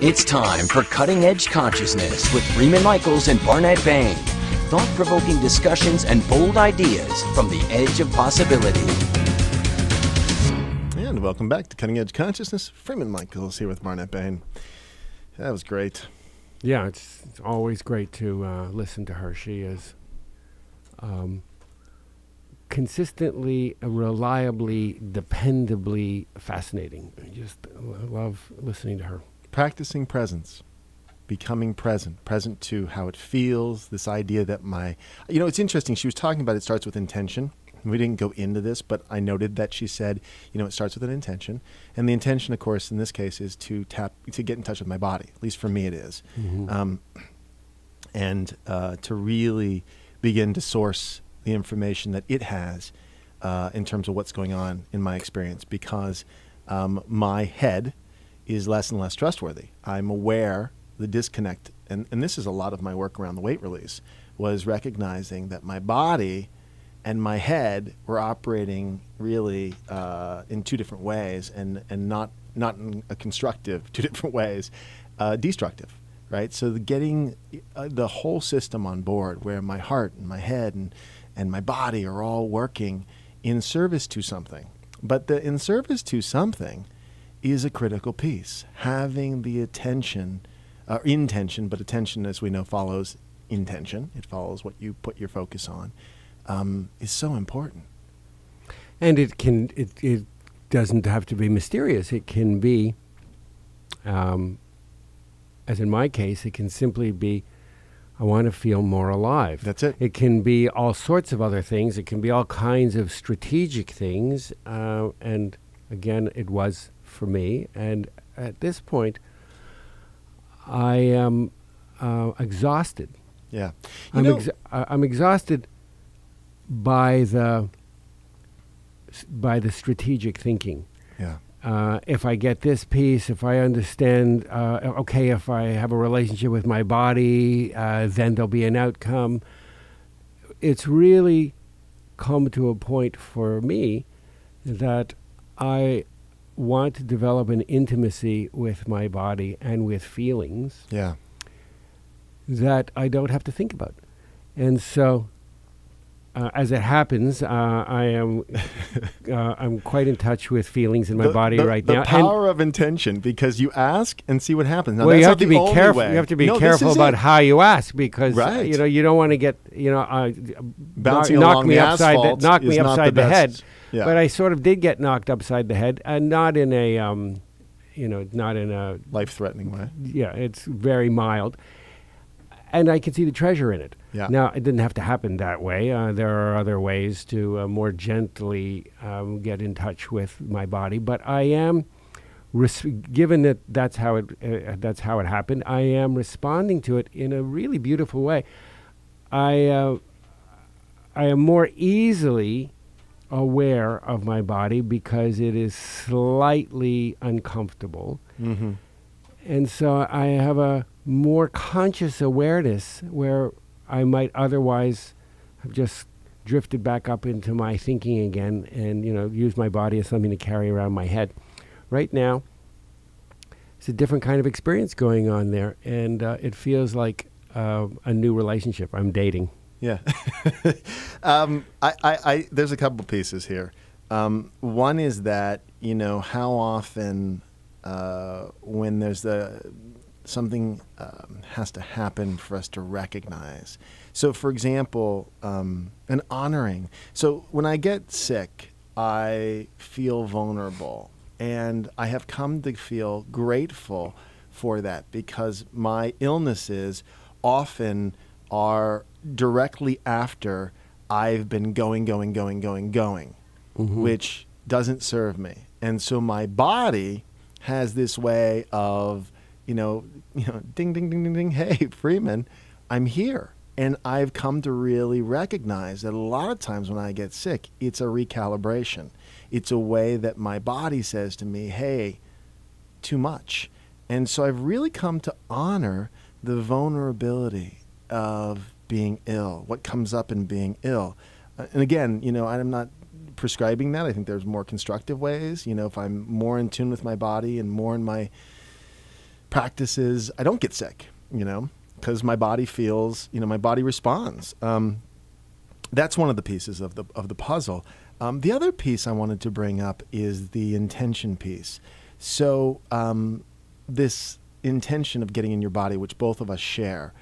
It's time for Cutting Edge Consciousness with Freeman Michaels and Barnet Bain. Thought-provoking discussions and bold ideas from the edge of possibility. And welcome back to Cutting Edge Consciousness. Freeman Michaels here with Barnet Bain. That was great. Yeah, it's always great to listen to her. She is consistently, reliably, dependably fascinating. I just love listening to her. Practicing presence, becoming present to how it feels, this idea that it's interesting. She was talking about it starts with intention. We didn't go into this, but I noted that she said, it starts with an intention. And the intention, of course, in this case is to get in touch with my body. At least for me it is. Mm-hmm. And to really begin to source the information that it has in terms of what's going on in my experience, because my head is less and less trustworthy. I'm aware the disconnect, and this is a lot of my work around the weight release, was recognizing that my body and my head were operating really in two different ways, and not in a constructive, two different ways, destructive, right? So getting the whole system on board, where my heart and my head and my body are all working in service to something. But the in service to something is a critical piece. Having the intention, but attention, as we know, follows intention. It follows what you put your focus on. Is so important. And it doesn't have to be mysterious. It can be, as in my case, it can simply be, I want to feel more alive. That's it. It can be all sorts of other things. It can be all kinds of strategic things. And again, it was for me. And at this point, I am exhausted. Yeah. I'm exhausted by the strategic thinking. Yeah. If I get this piece, if I understand, if I have a relationship with my body, then there'll be an outcome. It's really come to a point for me that I want to develop an intimacy with my body and with feelings that I don't have to think about. And so, as it happens, I'm quite in touch with feelings in my body right now. The power of intention, because you ask and see what happens. Now, well, that's you have to be careful. Way. You have to be careful about how you ask, because right. You don't want to get bouncing knock along me the upside asphalt. Knock me upside the head. Yeah. But I sort of did get knocked upside the head, and not in a not in a life-threatening way. Yeah, it's very mild, and I can see the treasure in it. Yeah. Now, it didn't have to happen that way. There are other ways to more gently get in touch with my body. But I am, given that that's how it happened, I am responding to it in a really beautiful way. I am more easily aware of my body because it is slightly uncomfortable. Mm-hmm. And so I have a more conscious awareness where I might otherwise have just drifted back up into my thinking again and, use my body as something to carry around my head. Right now, it's a different kind of experience going on there, and it feels like a new relationship. I'm dating. Yeah. There's a couple pieces here. One is that, how often when there's something has to happen for us to recognize. So, for example, an honoring. So when I get sick, I feel vulnerable, and I have come to feel grateful for that, because my illnesses often are directly after I've been going, mm-hmm. which doesn't serve me. And so my body has this way of, ding, ding, ding, ding, ding, hey, Freeman, I'm here. And I've come to really recognize that a lot of times when I get sick, it's a recalibration. It's a way that my body says to me, hey, too much. And so I've really come to honor the vulnerability of being ill, what comes up in being ill. And again, I'm not prescribing that. I think there's more constructive ways. If I'm more in tune with my body and more in my practices, I don't get sick, because my body feels, my body responds. That's one of the pieces of the puzzle. The other piece I wanted to bring up is the intention piece. So this intention of getting in your body, which both of us share,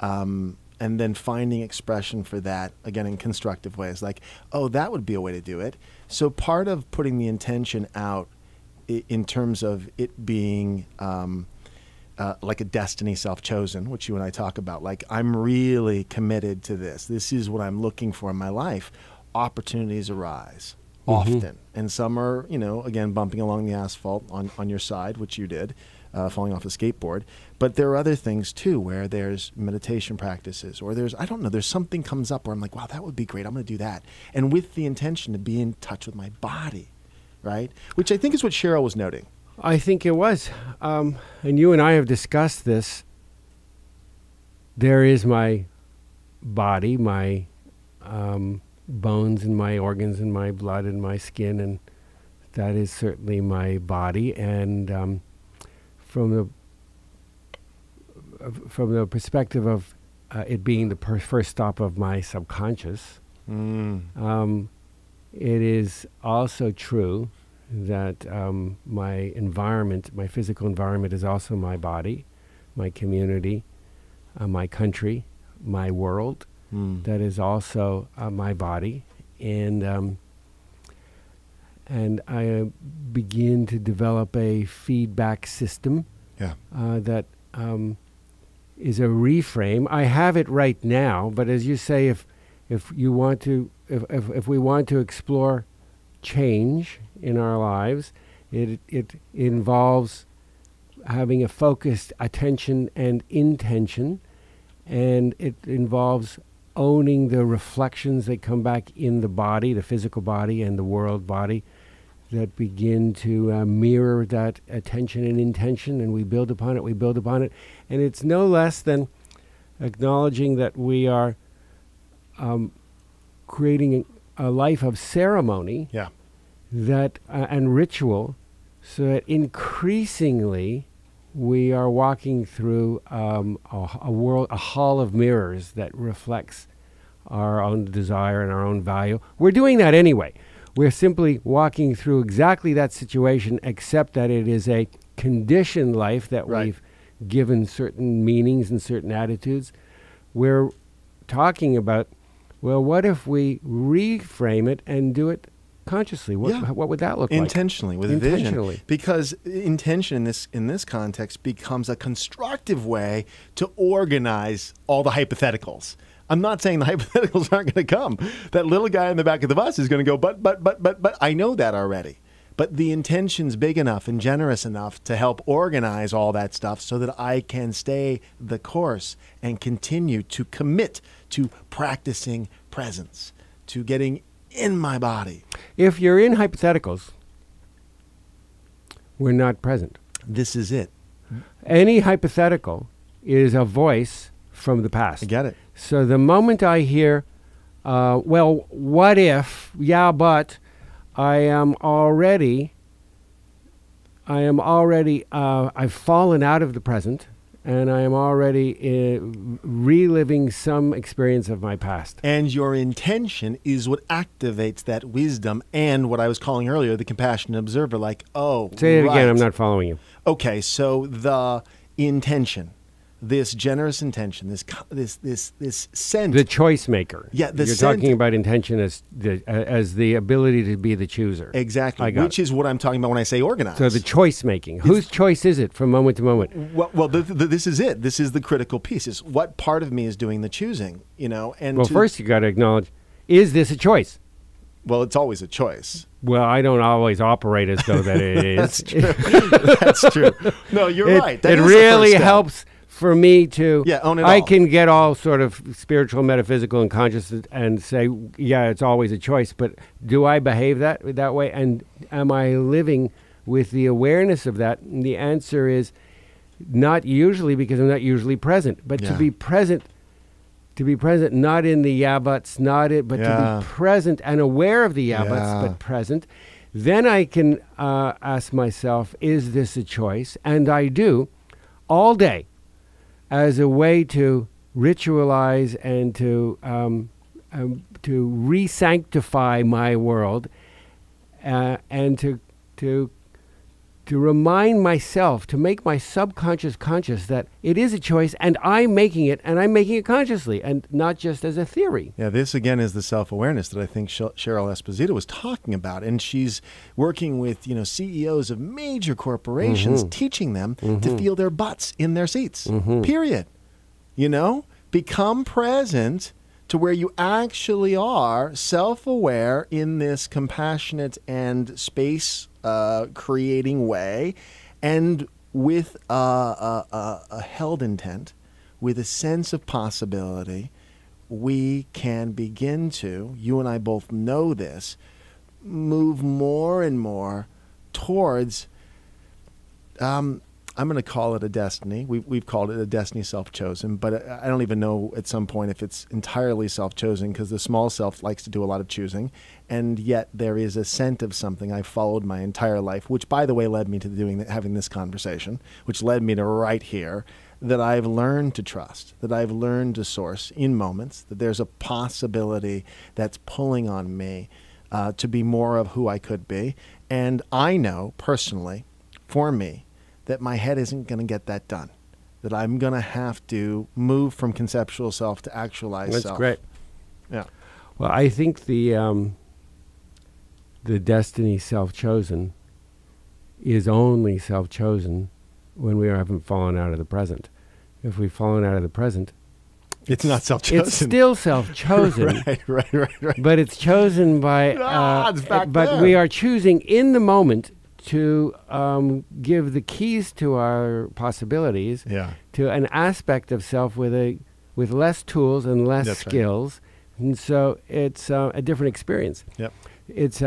and then finding expression for that, again, in constructive ways, like, oh, that would be a way to do it. So part of putting the intention out in terms of it being like a destiny self-chosen, which you and I talk about, like, I'm really committed to this. This is what I'm looking for in my life. Opportunities arise often. And some are, again, bumping along the asphalt on your side, which you did, falling off a skateboard. But there are other things too, where there's meditation practices, or there's something comes up where I'm like, wow, that would be great. I'm going to do that. And with the intention to be in touch with my body, right? Which I think is what Cheryl was noting. I think it was. And you and I have discussed this. There is my body, my bones and my organs and my blood and my skin, and that is certainly my body. And from the perspective of it being the first stop of my subconscious, it is also true that my environment, my physical environment, is also my body, my community, my country, my world. That is also my body, and I begin to develop a feedback system that is a reframe. I have it right now, but as you say, if we want to explore change in our lives, it involves having a focused attention and intention, and it involves owning the reflections that come back in the body, the physical body and the world body, that begin to mirror that attention and intention, and we build upon it. And it's no less than acknowledging that we are creating a life of ceremony that and ritual, so that increasingly we are walking through a hall of mirrors that reflects our own desire and our own value. We're doing that anyway. We're simply walking through exactly that situation, except that it is a conditioned life that we've given certain meanings and certain attitudes. We're talking about, well, what if we reframe it and do it consciously? What would that look like? Intentionally, with a vision. Because intention in this context becomes a constructive way to organize all the hypotheticals. I'm not saying the hypotheticals aren't going to come. That little guy in the back of the bus is going to go, but I know that already. But the intention's big enough and generous enough to help organize all that stuff so that I can stay the course and continue to commit to practicing presence, to getting in my body. If you're in hypotheticals, we're not present. This is it. Any hypothetical is a voice from the past. I get it. So the moment I hear, well, what if, but I've fallen out of the present, and I am already reliving some experience of my past. And your intention is what activates that wisdom and what I was calling earlier the compassionate observer, like, oh, say it again, I'm not following you. Okay, so the intention, this generous intention, this sense. The choice maker. Yeah, you're talking about intention as the ability to be the chooser. Exactly, which is what I'm talking about when I say organize. So the choice making. Whose choice is it from moment to moment? Well, this is it. This is the critical piece. Is what part of me is doing the choosing, And first you got to acknowledge: is this a choice? Well, it's always a choice. Well, I don't always operate as though that it is. That's true. That's true. No, you're right. It really helps for me to, own it I all. can get all sort of spiritual, metaphysical, and conscious and say, it's always a choice. But do I behave that way? And am I living with the awareness of that? And the answer is not usually, because I'm not usually present. But to be present, not in the buts, to be present and aware of the buts, but present. Then I can ask myself, is this a choice? And I do. all day as a way to ritualize and to re-sanctify my world, and to remind myself, to make my subconscious conscious that it is a choice and I'm making it, and I'm making it consciously and not just as a theory. Yeah, this again is the self-awareness that I think Cheryl Esposito was talking about. And she's working with, CEOs of major corporations, teaching them to feel their butts in their seats, period. Become present to where you actually are self-aware in this compassionate and space creating way, and with a held intent, with a sense of possibility, we can begin to, you and I both know this, move more and more towards, I'm going to call it a destiny. We've called it a destiny self-chosen, but I don't even know at some point if it's entirely self-chosen, because the small self likes to do a lot of choosing, and yet there is a scent of something I've followed my entire life, which, by the way, led me to having this conversation, which led me to right here, that I've learned to trust, that I've learned to source in moments, that there's a possibility that's pulling on me to be more of who I could be. And I know personally, for me, that my head isn't going to get that done, that I'm going to have to move from conceptual self to actualized self. That's great. Yeah. Well, I think the destiny self-chosen is only self-chosen when we haven't fallen out of the present. If we've fallen out of the present, it's not self-chosen. It's still self-chosen. right. But it's chosen by, but we are choosing in the moment to give the keys to our possibilities to an aspect of self with less tools and less skills, and so it's a different experience. Yep. It's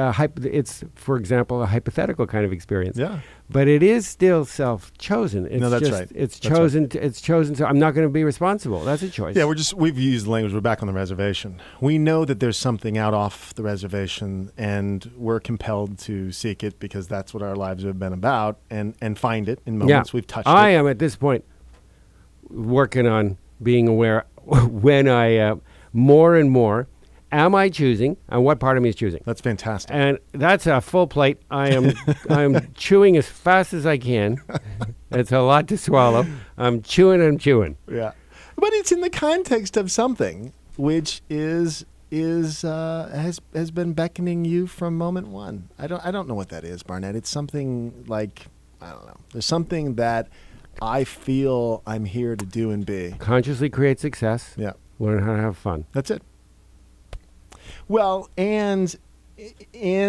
for example, a hypothetical kind of experience. Yeah. But it is still self-chosen. It's that's just, right. It's that's chosen. Right. It's chosen. So I'm not going to be responsible. That's a choice. Yeah, we've used the language. We're back on the reservation. We know that there's something out off the reservation, and we're compelled to seek it because that's what our lives have been about, and find it in moments. We've touched it. I am at this point working on being aware when I more and more. Am I choosing, and what part of me is choosing? That's fantastic. And that's a full plate. I'm chewing as fast as I can. It's a lot to swallow. I'm chewing. Yeah, but it's in the context of something which has been beckoning you from moment one. I don't know what that is, Barnett. It's something like, I don't know. There's something that I feel I'm here to do and be. Consciously create success. Yeah. Learn how to have fun. That's it. Well, and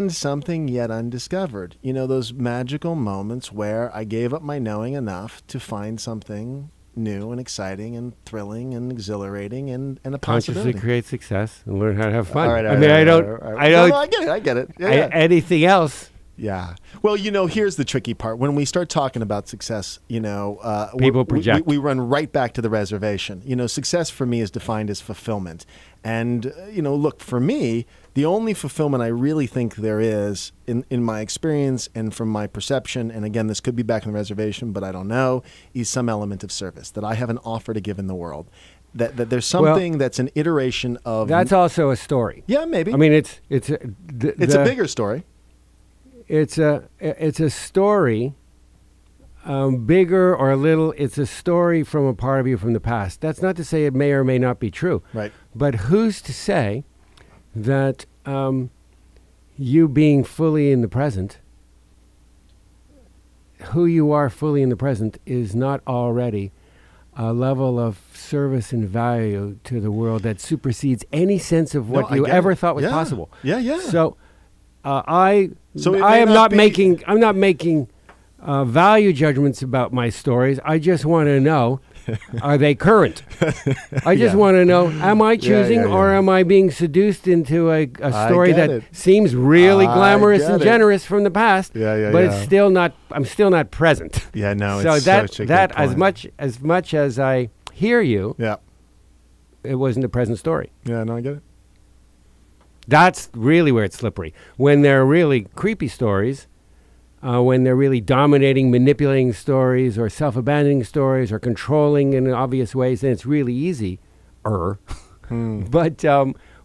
something yet undiscovered. Those magical moments where I gave up my knowing enough to find something new and exciting and thrilling and exhilarating and a possibility. Consciously create success and learn how to have fun. All right, I don't. I get it. Yeah. Anything else? Yeah. Well, here's the tricky part. When we start talking about success, people project. We run right back to the reservation. Success for me is defined as fulfillment. And, look, for me, the only fulfillment I really think there is in my experience and from my perception, and again, this could be back in the reservation, but I don't know, is some element of service, that I have an offer to give in the world. That there's something that's an iteration of... That's also a story. Yeah, maybe. I mean, it's a bigger story. It's a story, bigger or little. It's a story from a part of you from the past. That's not to say it may or may not be true. Right. But who's to say that you being fully in the present, who you are fully in the present, is not already a level of service and value to the world that supersedes any sense of what you ever thought was possible. Yeah. So I'm not making value judgments about my stories. I just want to know, are they current? I just want to know, am I choosing or am I being seduced into a story that seems really glamorous and generous from the past? But it's still not. I'm still not present. Yeah, no. So it's that such a good point. as much as I hear you, it wasn't a present story. Yeah, no, I get it. That's really where it's slippery. When they're really creepy stories, when they're really dominating, manipulating stories, or self-abandoning stories, or controlling in obvious ways, then it's really easy. But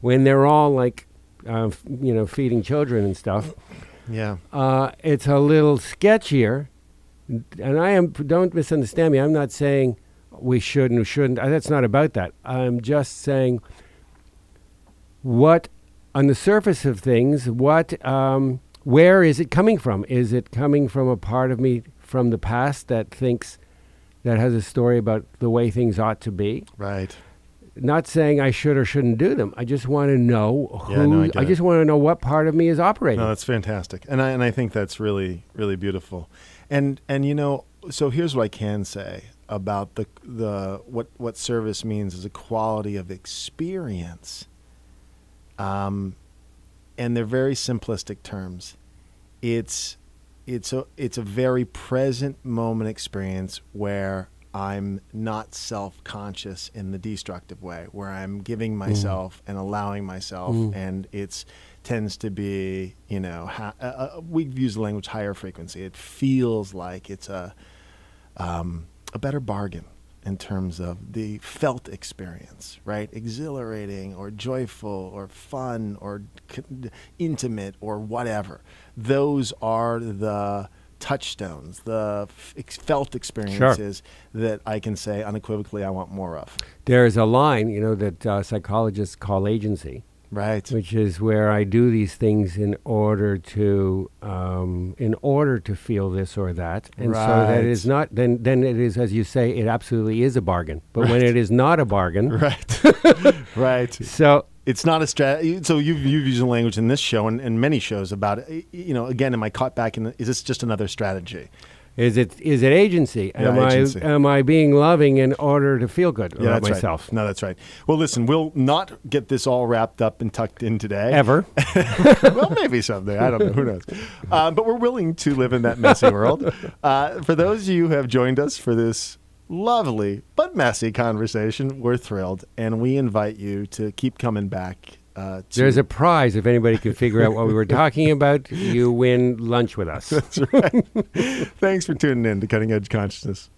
when they're all like, feeding children and stuff, it's a little sketchier. And don't misunderstand me. I'm not saying we should and shouldn't. That's not about that. I'm just saying what, on the surface of things, where is it coming from? Is it coming from a part of me from the past that has a story about the way things ought to be? Right. Not saying I should or shouldn't do them. I just want to know I just want to know what part of me is operating. No, that's fantastic. And I think that's really, really beautiful. And so here's what I can say about what service means as a quality of experience. And they're very simplistic terms. It's a very present moment experience where I'm not self-conscious in the destructive way, where I'm giving myself and allowing myself, and it tends to be, we've used the language higher frequency. It feels like it's a better bargain in terms of the felt experience, right? Exhilarating or joyful or fun or intimate or whatever. Those are the touchstones, the felt experiences that I can say unequivocally I want more of. There's a line, that psychologists call agency. Right. Which is where I do these things in order to feel this or that. And so that is not, then it is, as you say, it absolutely is a bargain. But when it is not a bargain. Right. Right. So it's not a strategy. So you've used the language in this show and many shows about, again, am I caught back in, is this just another strategy? Is it agency? Agency. Am I being loving in order to feel good about myself? Right. No, that's right. Well, listen, we'll not get this all wrapped up and tucked in today. Ever. Well, maybe someday. I don't know. Who knows? But we're willing to live in that messy world. For those of you who have joined us for this lovely but messy conversation, we're thrilled. And we invite you to keep coming back. There's a prize if anybody can figure out what we were talking about. You win lunch with us. That's right. Thanks for tuning in to Cutting Edge Consciousness.